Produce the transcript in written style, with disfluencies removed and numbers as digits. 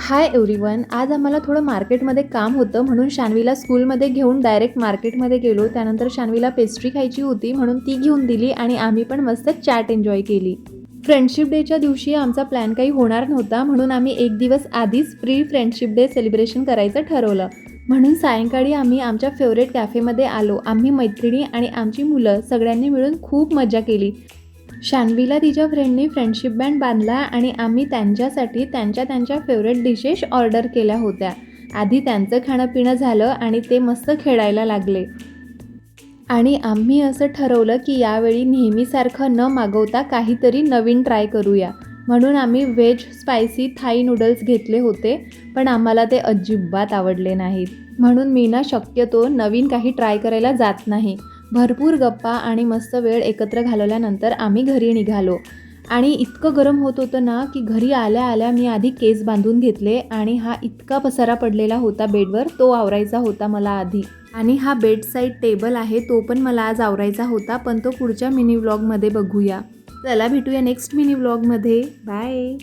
Hi everyone. आज आम्हाला थोडं मार्केटमध्ये काम होतं म्हणून शान्वीला स्कूलमध्ये घेऊन डायरेक्ट मार्केटमध्ये गेलो. त्यानंतर शान्वीला पेस्ट्री खायची होती म्हणून ती घेऊन दिली आणि आम्ही पण मस्त चॅट एन्जॉय केली. फ्रेंडशिप डेच्या दिवशी आमचा प्लॅन काही होणार नव्हता म्हणून आम्ही एक दिवस आधीच प्री फ्रेंडशिप डे सेलिब्रेशन करायचं ठरवलं. म्हणून सायंकाळी आम्ही आमच्या फेवरेट कॅफेमध्ये आलो. आम्ही मैत्रिणी आणि आमची मुलं सगळ्यांनी मिळून खूप मजा केली. शान्वीला तिच्या फ्रेंडनी फ्रेंडशिप बँड बांधला आणि आम्ही त्यांच्यासाठी त्यांच्या फेवरेट डिशेस ऑर्डर केल्या होत्या. आधी त्यांचं खाणं पिणं झालं आणि ते मस्त खेळायला लागले. आणि आम्ही असं ठरवलं की यावेळी नेहमीसारखं न मागवता काहीतरी नवीन ट्राय करूया. म्हणून आम्ही व्हेज स्पायसी थाई नूडल्स घेतले होते, पण आम्हाला ते अजिबात आवडले नाहीत. म्हणून मी शक्यतो नवीन काही ट्राय करायला जात नाही. भरपूर गप्पा आणि मस्त वेळ एकत्र घालवल्यानंतर आम्ही घरी निघालो. आणि इतकं गरम होत होतं ना की घरी आल्या आल्या मी आधी केस बांधून घेतले आणि हा इतका पसारा पडलेला होता बेडवर, तो आवरायचा होता मला आधी. आणि हा बेड साईड टेबल आहे, तो पण मला आज आवरायचा होता, पण तो पुढच्या मिनी व्लॉगमध्ये बघूया. चला भेटूया नेक्स्ट मिनी व्लॉगमध्ये. बाय.